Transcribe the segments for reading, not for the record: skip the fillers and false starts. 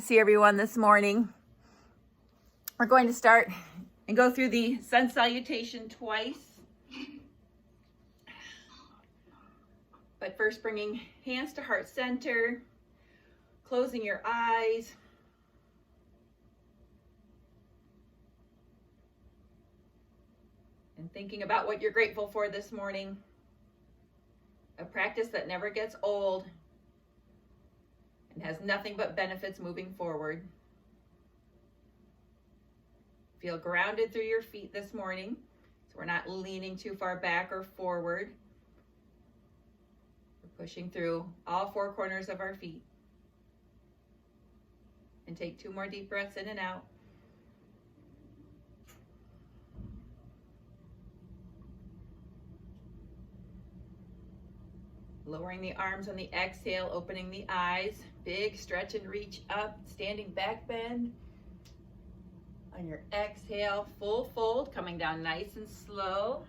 See everyone this morning. We're going to start and go through the sun salutation twice. But first bringing hands to heart center, closing your eyes. And thinking about what you're grateful for this morning. A practice that never gets old and has nothing but benefits moving forward. Feel grounded through your feet this morning, so we're not leaning too far back or forward. We're pushing through all four corners of our feet. And take 2 more deep breaths in and out. Lowering the arms on the exhale, opening the eyes. Big stretch and reach up, standing back bend. On your exhale, full fold, coming down nice and slow.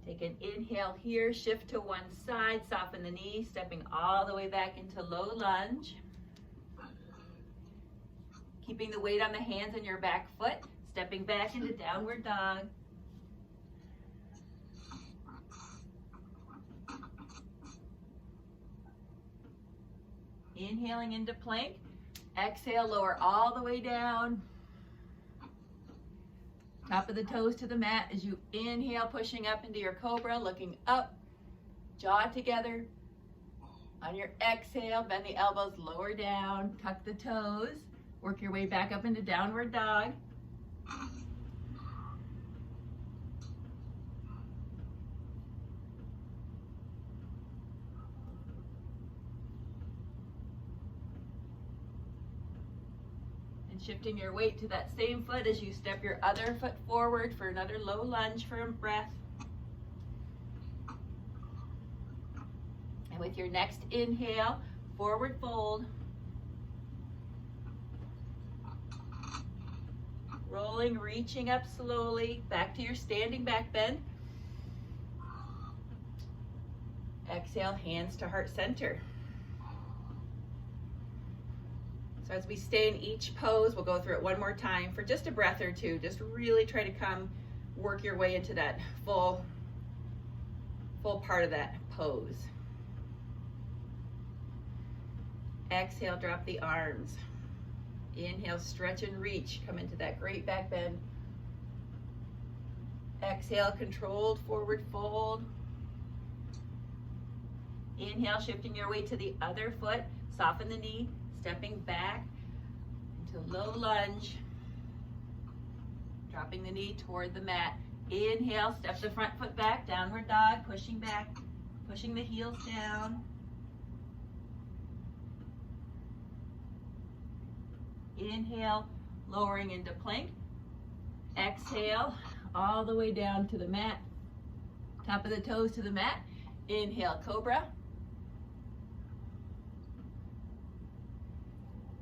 Take an inhale here, shift to one side, soften the knee, stepping all the way back into low lunge. Keeping the weight on the hands and your back foot, stepping back into downward dog. Inhaling into plank, exhale, lower all the way down. Top of the toes to the mat as you inhale, pushing up into your cobra, looking up, jaw together. On your exhale, bend the elbows, lower down, tuck the toes, work your way back up into downward dog. Shifting your weight to that same foot as you step your other foot forward for another low lunge for a breath. And with your next inhale, forward fold. Rolling, reaching up slowly, back to your standing back bend. Exhale, hands to heart center. So as we stay in each pose, we'll go through it one more time for just a breath or two. Just really try to work your way into that full part of that pose. Exhale, drop the arms. Inhale, stretch and reach. Come into that great back bend. Exhale, controlled forward fold. Inhale, shifting your weight to the other foot. Soften the knee. Stepping back into low lunge, dropping the knee toward the mat. Inhale, step the front foot back, downward dog, pushing back, pushing the heels down. Inhale, lowering into plank. Exhale, all the way down to the mat, top of the toes to the mat. Inhale, cobra.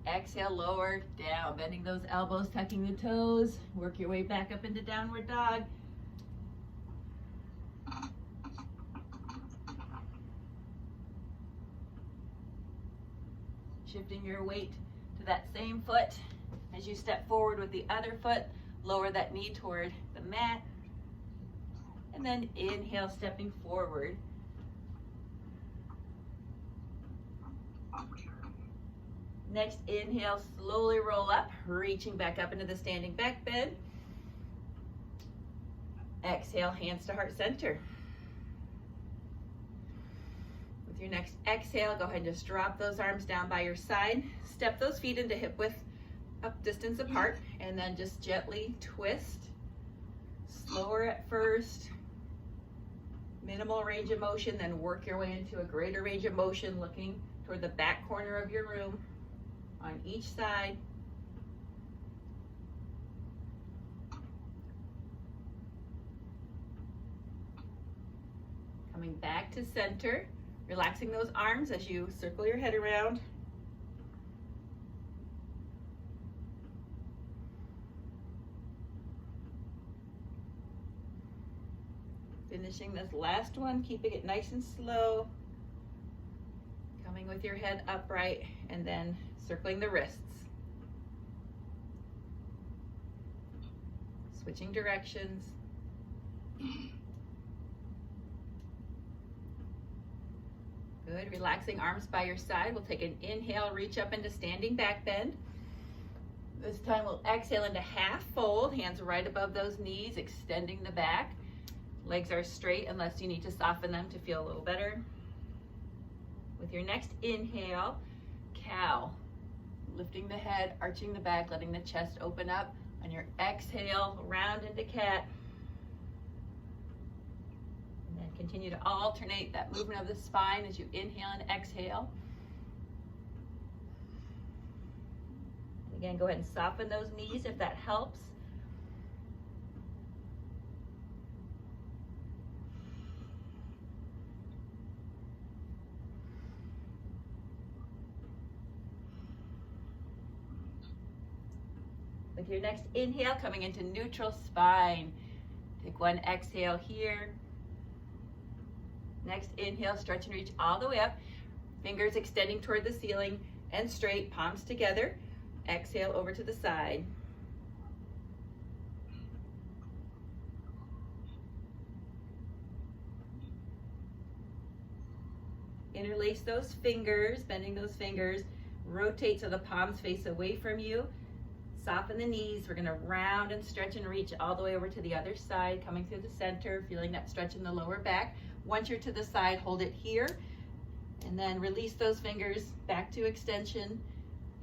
Exhale, lower, down, bending those elbows, tucking the toes. Work your way back up into downward dog. Shifting your weight to that same foot. As you step forward with the other foot, lower that knee toward the mat. And then inhale, stepping forward. Next inhale, slowly roll up, reaching back up into the standing back bend. Exhale, hands to heart center. With your next exhale, go ahead and just drop those arms down by your side. Step those feet into hip width, up distance apart, and then just gently twist. Slower at first. Minimal range of motion, then work your way into a greater range of motion, looking toward the back corner of your room. On each side. Coming back to center, relaxing those arms as you circle your head around. Finishing this last one, keeping it nice and slow. Coming with your head upright and then circling the wrists. Switching directions. Good, relaxing arms by your side. We'll take an inhale, reach up into standing back bend. This time we'll exhale into half fold, hands right above those knees, extending the back. Legs are straight unless you need to soften them to feel a little better. With your next inhale, cow. Lifting the head, arching the back, letting the chest open up. On your exhale, round into cat. And then continue to alternate that movement of the spine as you inhale and exhale. And again, go ahead and soften those knees if that helps. With your next inhale, coming into neutral spine. Take one exhale here. Next inhale, stretch and reach all the way up. Fingers extending toward the ceiling and straight, palms together. Exhale over to the side. Interlace those fingers, bending those fingers. Rotate so the palms face away from you. Soften the knees. We're going to round and stretch and reach all the way over to the other side, coming through the center, feeling that stretch in the lower back. Once you're to the side, hold it here, and then release those fingers back to extension,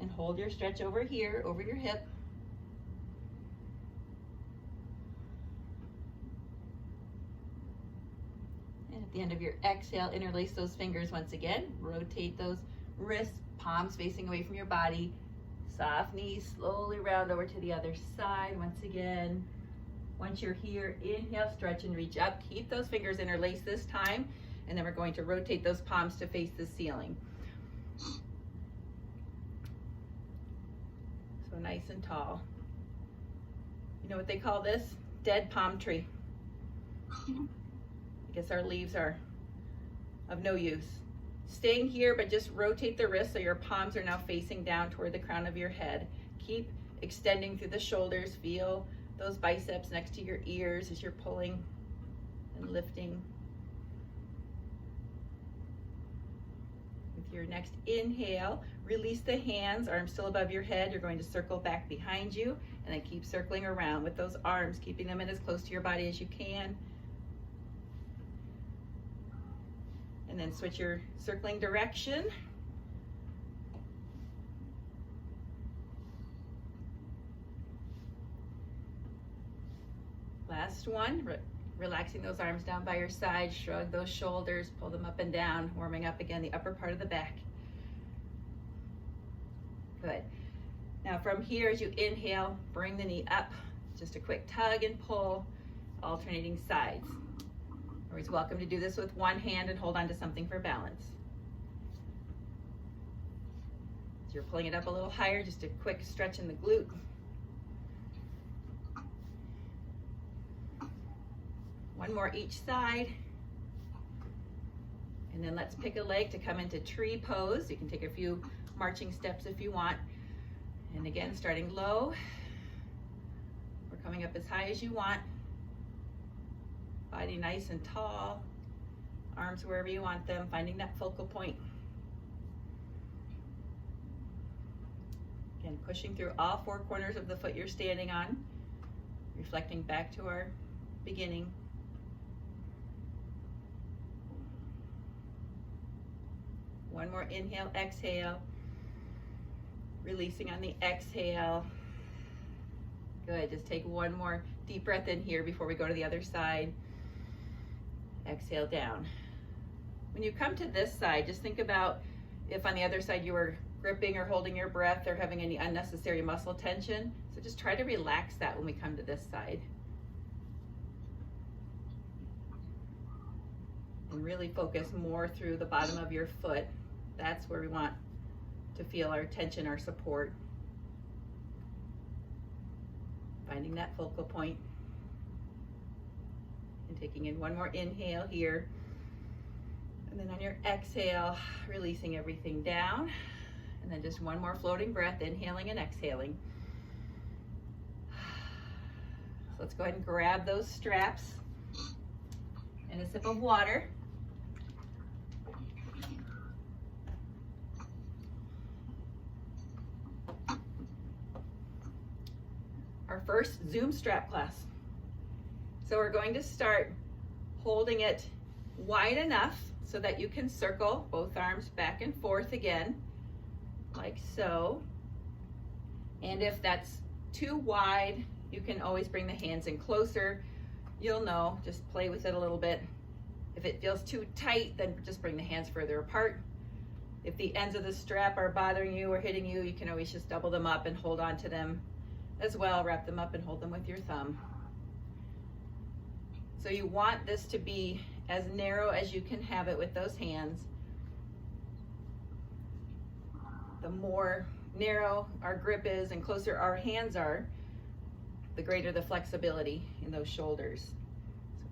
and hold your stretch over here, over your hip. And at the end of your exhale, interlace those fingers once again. Rotate those wrists, palms facing away from your body. Soft knees, slowly round over to the other side once again. Once you're here, inhale, stretch and reach up. Keep those fingers interlaced this time, and then we're going to rotate those palms to face the ceiling. So nice and tall. You know what they call this? Dead palm tree. I guess our leaves are of no use. Staying here, but just rotate the wrists so your palms are now facing down toward the crown of your head. Keep extending through the shoulders. Feel those biceps next to your ears as you're pulling and lifting. With your next inhale, release the hands, arms still above your head. You're going to circle back behind you, and then keep circling around with those arms, keeping them in as close to your body as you can. And then switch your circling direction. Last one, relaxing those arms down by your side, shrug those shoulders, pull them up and down, warming up again the upper part of the back. Good. Now from here, as you inhale, bring the knee up, just a quick tug and pull, alternating sides. Always welcome to do this with one hand and hold on to something for balance. As you're pulling it up a little higher, just a quick stretch in the glute. One more each side. And then let's pick a leg to come into tree pose. You can take a few marching steps if you want. And again, starting low. We're coming up as high as you want. Body nice and tall, arms wherever you want them, finding that focal point. Again, pushing through all four corners of the foot you're standing on, reflecting back to our beginning. One more inhale, exhale, releasing on the exhale. Good, just take one more deep breath in here before we go to the other side. Exhale down. When you come to this side, just think about if on the other side you were gripping or holding your breath or having any unnecessary muscle tension. So just try to relax that when we come to this side. And really focus more through the bottom of your foot. That's where we want to feel our tension, our support. Finding that focal point. And taking in one more inhale here. And then on your exhale, releasing everything down. And then just one more floating breath, inhaling and exhaling. So let's go ahead and grab those straps and a sip of water. Our first Zoom strap class. So we're going to start holding it wide enough so that you can circle both arms back and forth again, like so. And if that's too wide, you can always bring the hands in closer. You'll know, just play with it a little bit. If it feels too tight, then just bring the hands further apart. If the ends of the strap are bothering you or hitting you, you can always just double them up and hold on to them as well. Wrap them up and hold them with your thumb. So you want this to be as narrow as you can have it with those hands. The more narrow our grip is and closer our hands are, the greater the flexibility in those shoulders.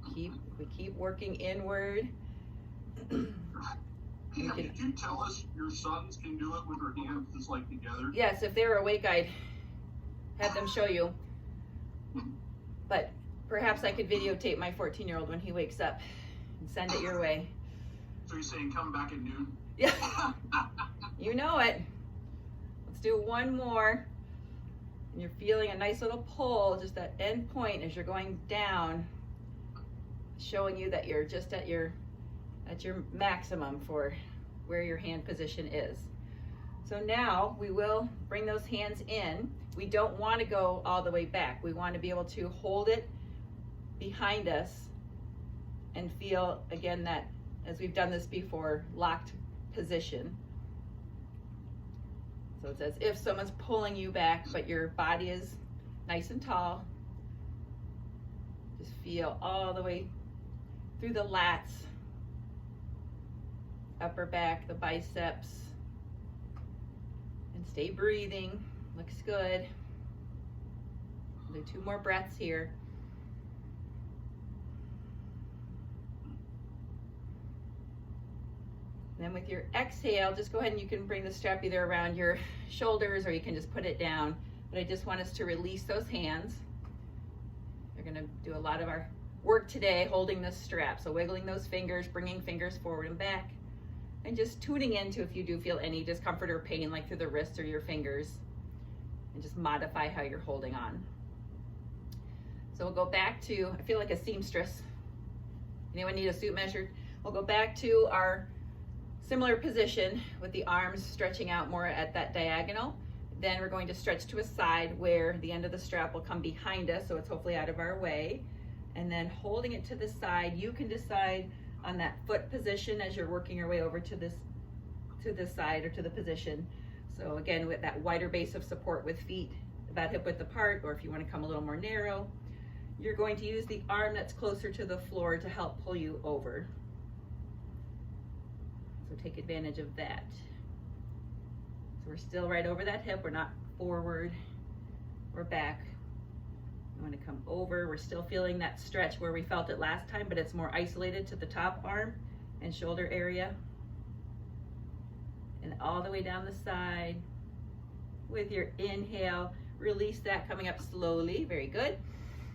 So we keep working inward. Did you tell us your sons can do it with their hands just like together? Yes, if they were awake, I'd have them show you. But perhaps I could videotape my 14-year-old when he wakes up and send it your way. So you're saying come back at noon? Yeah, you know it. Let's do one more. And you're feeling a nice little pull, just that end point as you're going down, showing you that you're just at your maximum for where your hand position is. So now we will bring those hands in. We don't want to go all the way back. We want to be able to hold it behind us and feel, again, that, as we've done this before, locked position. So it's as if someone's pulling you back, but your body is nice and tall. Just feel all the way through the lats, upper back, the biceps, and stay breathing. Looks good. Do 2 more breaths here. Then with your exhale, just go ahead and you can bring the strap either around your shoulders or you can just put it down. But I just want us to release those hands. We're gonna do a lot of our work today holding this strap. So wiggling those fingers, bringing fingers forward and back, and just tuning into if you do feel any discomfort or pain, like through the wrists or your fingers, and just modify how you're holding on. So we'll go back to, I feel like a seamstress. Anyone need a suit measured? We'll go back to our similar position with the arms stretching out more at that diagonal. Then we're going to stretch to a side where the end of the strap will come behind us, so it's hopefully out of our way. And then holding it to the side, you can decide on that foot position as you're working your way over to this side or to the position. So again, with that wider base of support with feet about hip width apart, or if you want to come a little more narrow, you're going to use the arm that's closer to the floor to help pull you over. So take advantage of that. So we're still right over that hip. We're not forward or back. We want to come over. We're still feeling that stretch where we felt it last time, but it's more isolated to the top arm and shoulder area. And all the way down the side. With your inhale, release that, coming up slowly. Very good.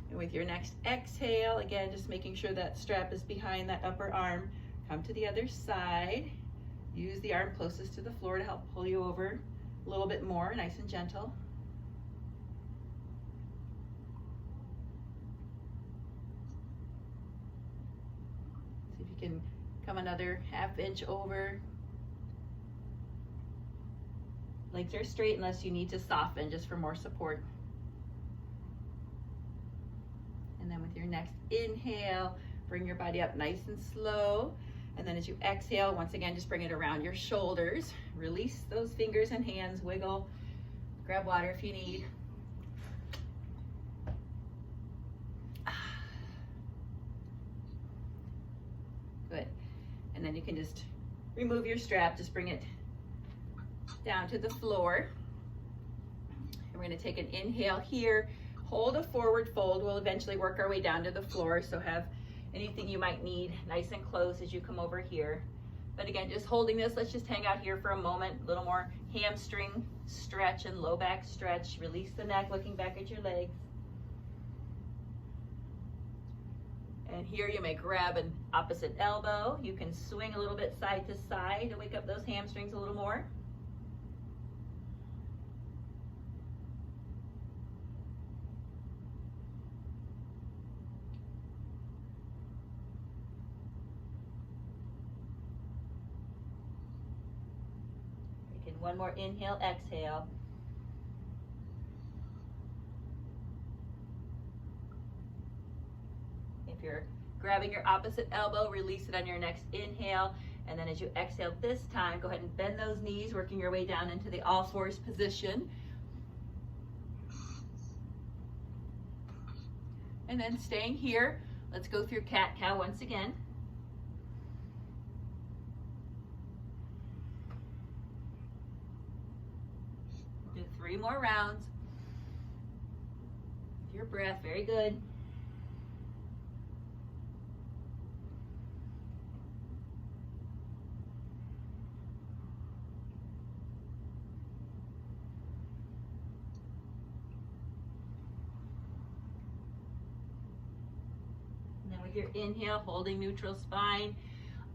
And with your next exhale, again, just making sure that strap is behind that upper arm. Come to the other side. Use the arm closest to the floor to help pull you over a little bit more, nice and gentle. See if you can come another ½ inch over. Legs are straight unless you need to soften just for more support. And then with your next inhale, bring your body up nice and slow. And then as you exhale, once again, just bring it around your shoulders. Release those fingers and hands, wiggle. Grab water if you need. Good. And then you can just remove your strap, just bring it down to the floor. And we're gonna take an inhale here. Hold a forward fold. We'll eventually work our way down to the floor, so have anything you might need nice and close as you come over here. But again, just holding this, let's just hang out here for a moment. A little more hamstring stretch and low back stretch. Release the neck, looking back at your legs. And here you may grab an opposite elbow. You can swing a little bit side to side to wake up those hamstrings a little more. Again, one more inhale, exhale. If you're grabbing your opposite elbow, release it on your next inhale. And then as you exhale this time, go ahead and bend those knees, working your way down into the all fours position. And then staying here, let's go through cat-cow once again. Do 3 more rounds. With your breath, very good. Your inhale, holding neutral spine,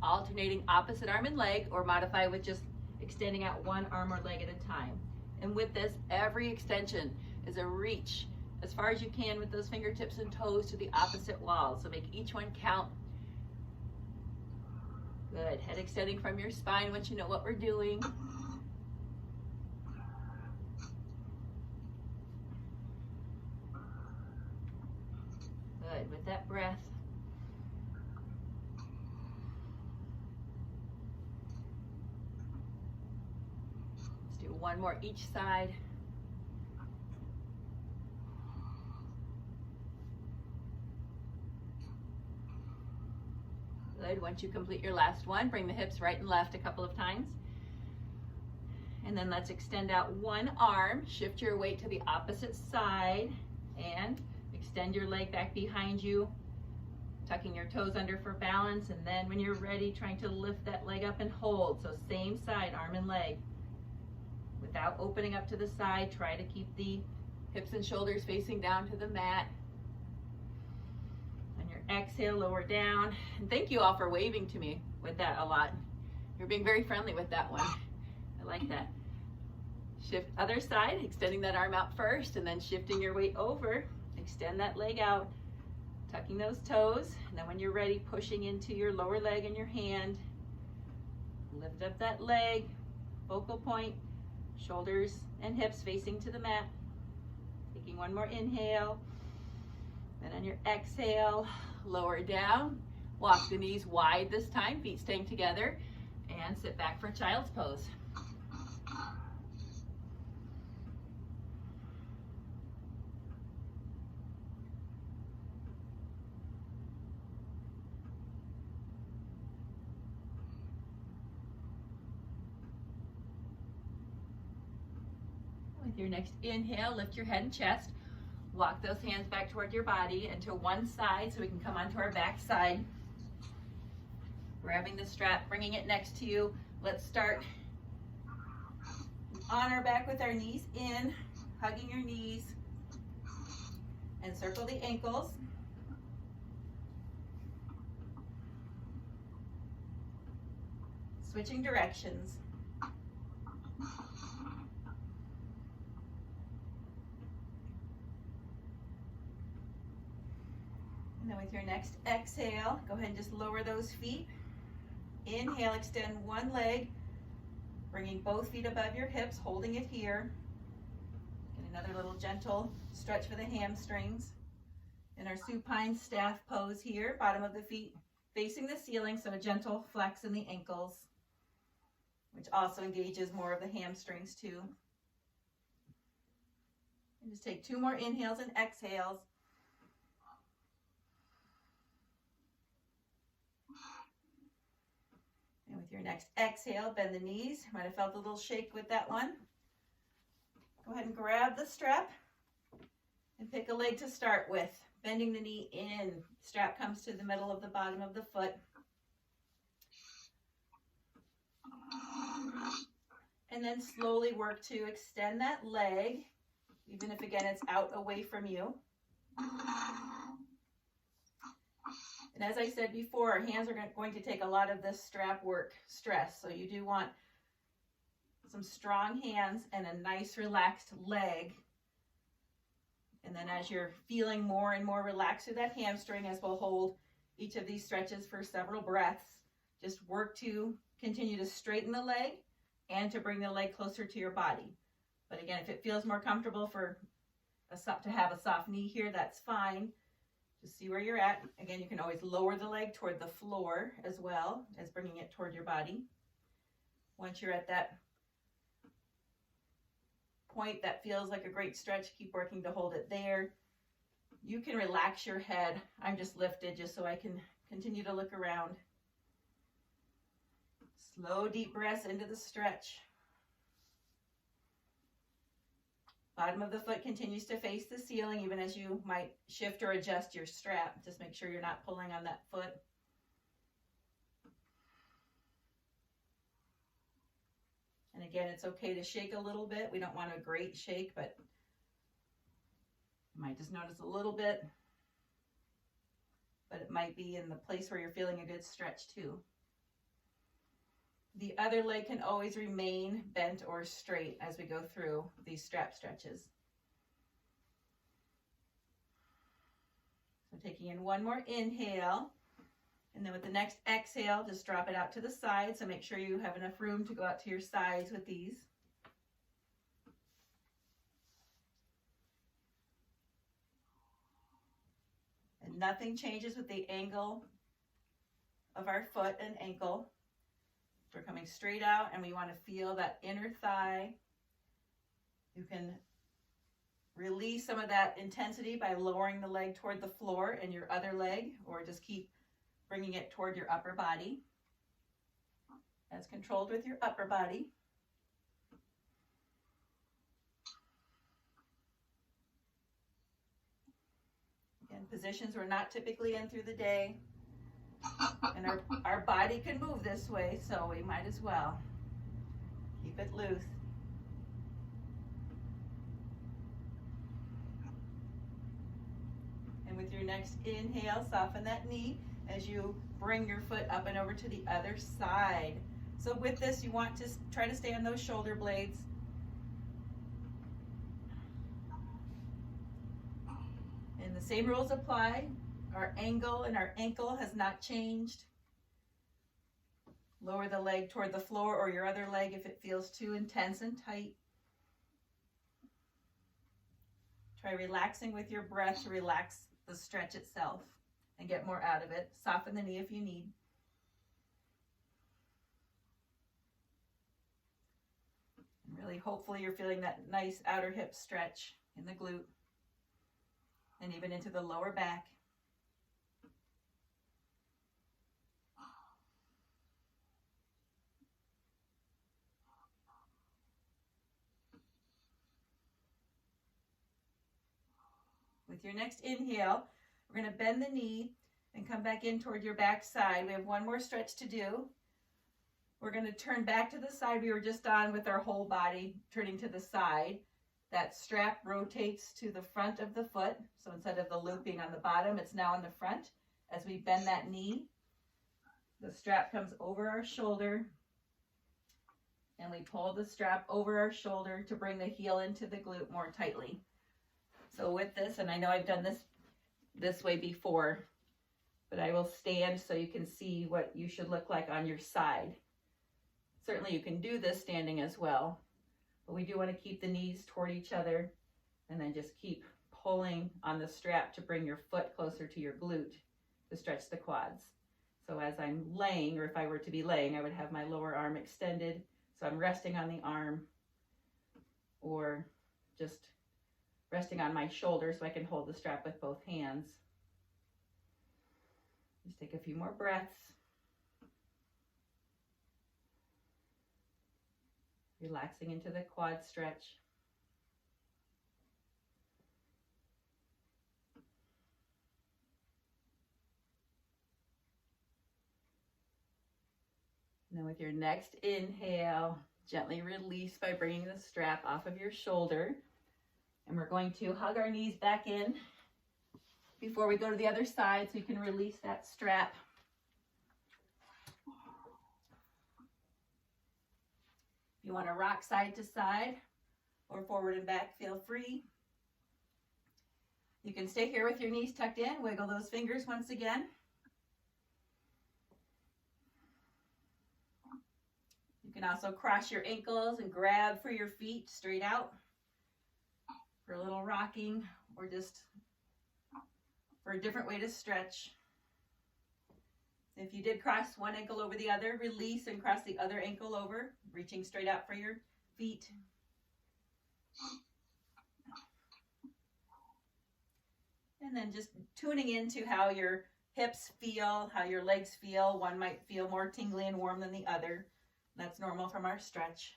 alternating opposite arm and leg, or modify with just extending out one arm or leg at a time. And with this, every extension is a reach as far as you can with those fingertips and toes to the opposite wall. So make each one count. Good. Head extending from your spine once you know what we're doing. Good. With that breath. One more each side. Good. Once you complete your last one, bring the hips right and left a couple of times. And then let's extend out one arm, shift your weight to the opposite side, and extend your leg back behind you, tucking your toes under for balance. And then when you're ready, trying to lift that leg up and hold. So same side, arm and leg. Without opening up to the side, try to keep the hips and shoulders facing down to the mat. On your exhale, lower down. And thank you all for waving to me with that a lot. You're being very friendly with that one. I like that. Shift other side, extending that arm out first, and then shifting your weight over. Extend that leg out, tucking those toes. And then when you're ready, pushing into your lower leg and your hand. Lift up that leg, focal point. Shoulders and hips facing to the mat. Taking one more inhale. Then on your exhale, lower down. Walk the knees wide this time, feet staying together. And sit back for child's pose. With your next inhale, lift your head and chest. Walk those hands back toward your body and to one side so we can come onto our back side. Grabbing the strap, bringing it next to you. Let's start on our back with our knees in, hugging your knees, and circle the ankles. Switching directions. And then with your next exhale, go ahead and just lower those feet. Inhale, extend one leg, bringing both feet above your hips, holding it here. Get another little gentle stretch for the hamstrings. In our supine staff pose here, bottom of the feet facing the ceiling, so a gentle flex in the ankles, which also engages more of the hamstrings too. And just take 2 more inhales and exhales. And with your next exhale, bend the knees. Might have felt a little shake with that one. Go ahead and grab the strap and pick a leg to start with. Bending the knee in. Strap comes to the middle of the bottom of the foot. And then slowly work to extend that leg, even if again it's out away from you. And as I said before, our hands are going to take a lot of this strap work stress. So you do want some strong hands and a nice relaxed leg. And then as you're feeling more and more relaxed through that hamstring, as we'll hold each of these stretches for several breaths, just work to continue to straighten the leg and to bring the leg closer to your body. But again, if it feels more comfortable to have a soft knee here, that's fine. Just see where you're at. Again, you can always lower the leg toward the floor as well as bringing it toward your body. Once you're at that point that feels like a great stretch, keep working to hold it there. You can relax your head. I'm just lifted just so I can continue to look around. Slow, deep breaths into the stretch. Bottom of the foot continues to face the ceiling, even as you might shift or adjust your strap. Just make sure you're not pulling on that foot. And again, it's okay to shake a little bit. We don't want a great shake, but you might just notice a little bit. But it might be in the place where you're feeling a good stretch too. The other leg can always remain bent or straight as we go through these strap stretches. So taking in one more inhale, and then with the next exhale, just drop it out to the side. So make sure you have enough room to go out to your sides with these. And nothing changes with the angle of our foot and ankle. We're coming straight out and we want to feel that inner thigh. You can release some of that intensity by lowering the leg toward the floor and your other leg, or just keep bringing it toward your upper body. As controlled with your upper body. Again, positions we're not typically in through the day. And our body can move this way, so we might as well keep it loose. And with your next inhale, soften that knee as you bring your foot up and over to the other side. So with this, you want to try to stay on those shoulder blades. And the same rules apply. Our angle and our ankle has not changed. Lower the leg toward the floor or your other leg if it feels too intense and tight. Try relaxing with your breath to relax the stretch itself and get more out of it. Soften the knee if you need. And really, hopefully you're feeling that nice outer hip stretch in the glute and even into the lower back. With your next inhale, we're going to bend the knee and come back in toward your back side. We have one more stretch to do. We're going to turn back to the side we were just on with our whole body, turning to the side. That strap rotates to the front of the foot. So instead of the loop being on the bottom, it's now on the front. As we bend that knee, the strap comes over our shoulder, and we pull the strap over our shoulder to bring the heel into the glute more tightly. So with this, and I know I've done this way before, but I will stand so you can see what you should look like on your side. Certainly you can do this standing as well, but we do want to keep the knees toward each other and then just keep pulling on the strap to bring your foot closer to your glute to stretch the quads. So as I'm laying, or if I were to be laying, I would have my lower arm extended. So I'm resting on the arm or just resting on my shoulder so I can hold the strap with both hands. Just take a few more breaths. Relaxing into the quad stretch. And then with your next inhale, Gently release by bringing the strap off of your shoulder. And we're going to hug our knees back in before we go to the other side so you can release that strap. If you want to rock side to side or forward and back, feel free. You can stay here with your knees tucked in. Wiggle those fingers once again. You can also cross your ankles and grab for your feet straight out for a little rocking or just for a different way to stretch. If you did cross one ankle over the other, release and cross the other ankle over, reaching straight out for your feet. And then just tuning into how your hips feel, how your legs feel. One might feel more tingly and warm than the other. That's normal from our stretch.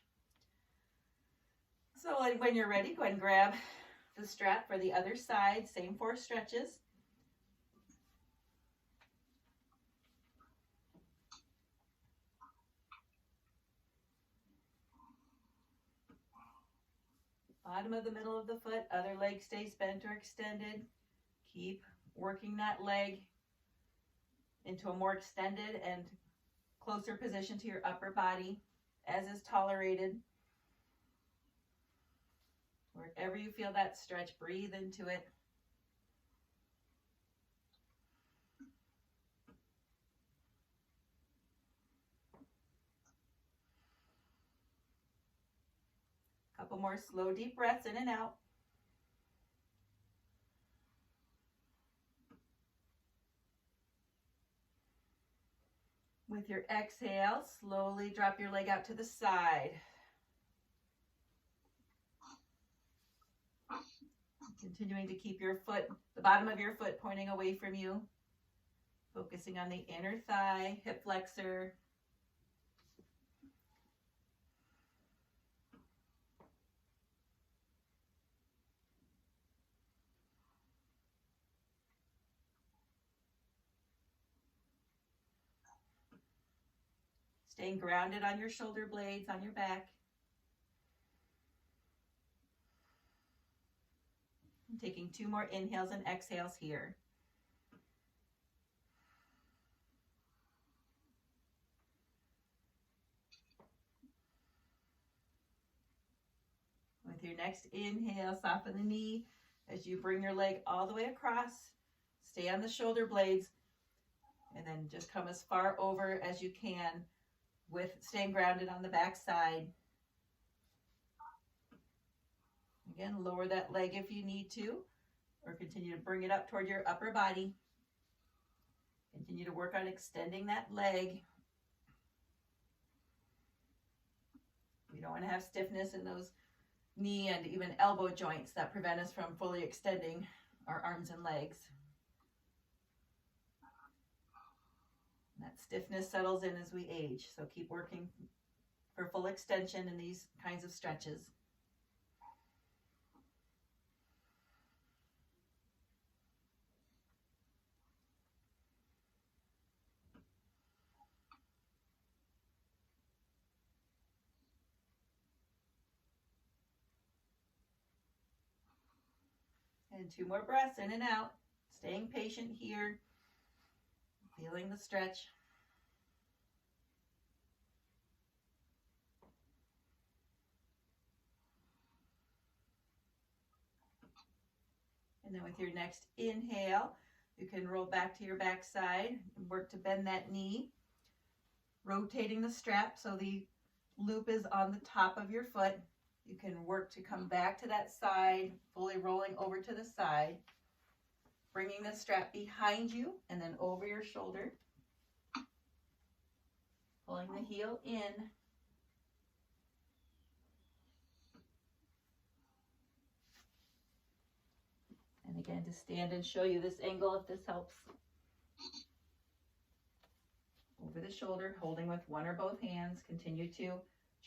So when you're ready, go ahead and grab the strap for the other side. Same 4 stretches. Bottom of the middle of the foot, other leg stays bent or extended. Keep working that leg into a more extended and closer position to your upper body as is tolerated. Wherever you feel that stretch, breathe into it. Couple more slow, deep breaths in and out. With your exhale, slowly drop your leg out to the side. Continuing to keep your foot, the bottom of your foot pointing away from you. Focusing on the inner thigh, hip flexor. Staying grounded on your shoulder blades, on your back. And taking 2 more inhales and exhales here. With your next inhale, soften the knee as you bring your leg all the way across. Stay on the shoulder blades and then just come as far over as you can with staying grounded on the back side. Again, lower that leg if you need to, or continue to bring it up toward your upper body. Continue to work on extending that leg. We don't want to have stiffness in those knee and even elbow joints that prevent us from fully extending our arms and legs. That stiffness settles in as we age, so keep working for full extension in these kinds of stretches. And 2 more breaths in and out, staying patient here, feeling the stretch. And then with your next inhale, you can roll back to your back side and work to bend that knee, rotating the strap so the loop is on the top of your foot. You can work to come back to that side, fully rolling over to the side, bringing the strap behind you and then over your shoulder, pulling the heel in. And again, to stand and show you this angle if this helps. Over the shoulder, holding with one or both hands. Continue to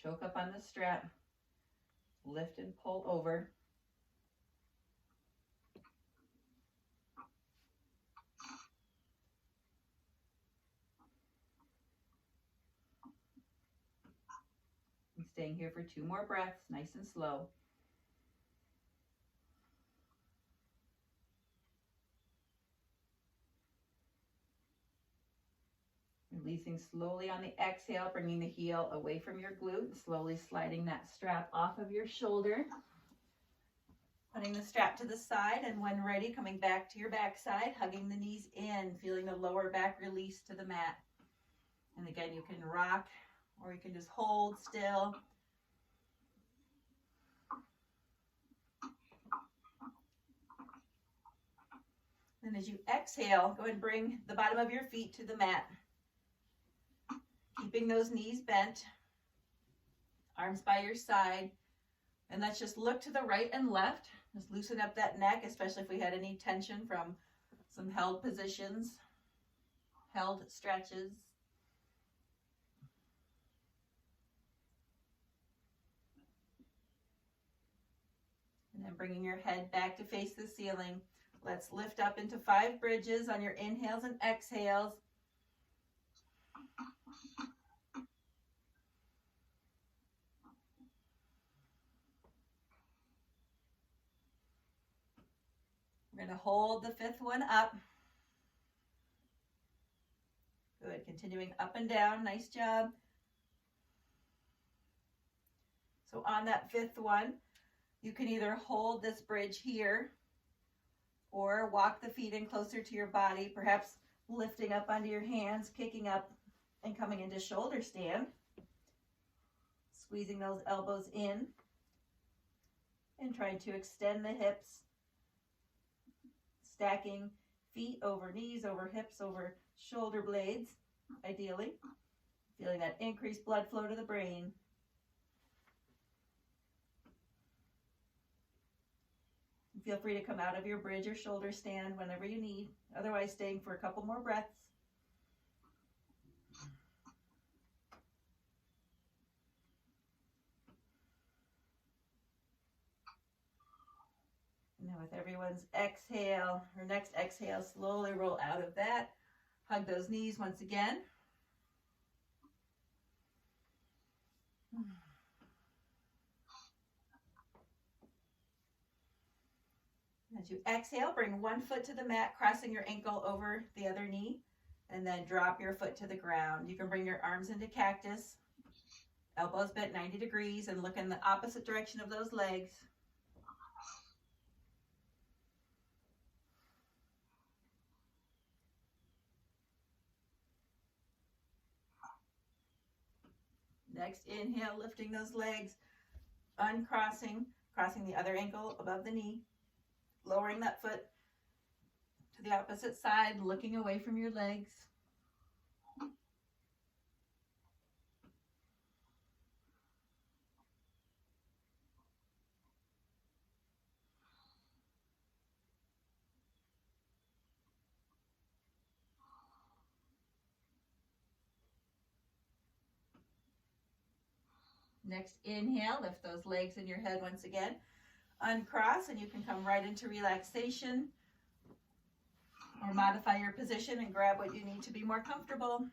choke up on the strap. Lift and pull over. And Staying here for 2 more breaths, nice and slow. Releasing slowly on the exhale, bringing the heel away from your glute, slowly sliding that strap off of your shoulder. Putting the strap to the side, and when ready, coming back to your backside, hugging the knees in, feeling the lower back release to the mat. And again, you can rock or you can just hold still. And as you exhale, go ahead and bring the bottom of your feet to the mat. Keeping those knees bent, arms by your side. And let's just look to the right and left. Just loosen up that neck, especially if we had any tension from some held positions, held stretches. And then bringing your head back to face the ceiling. Let's lift up into 5 bridges on your inhales and exhales. We're going to hold the 5th one up. Good, continuing up and down, nice job. So on that 5th one, you can either hold this bridge here or walk the feet in closer to your body, perhaps lifting up onto your hands, kicking up and coming into shoulder stand. Squeezing those elbows in and trying to extend the hips. Stacking feet over knees, over hips, over shoulder blades, ideally. Feeling that increased blood flow to the brain. Feel free to come out of your bridge or shoulder stand whenever you need. Otherwise, staying for a couple more breaths. Now with everyone's exhale, or next exhale, slowly roll out of that. Hug those knees once again. As you exhale, bring one foot to the mat, crossing your ankle over the other knee, and then drop your foot to the ground. You can bring your arms into cactus, elbows bent 90 degrees, and look in the opposite direction of those legs. Next inhale, lifting those legs, uncrossing, crossing the other ankle above the knee, lowering that foot to the opposite side, looking away from your legs. Next inhale, lift those legs and your head once again. Uncross, and you can come right into relaxation or modify your position and grab what you need to be more comfortable.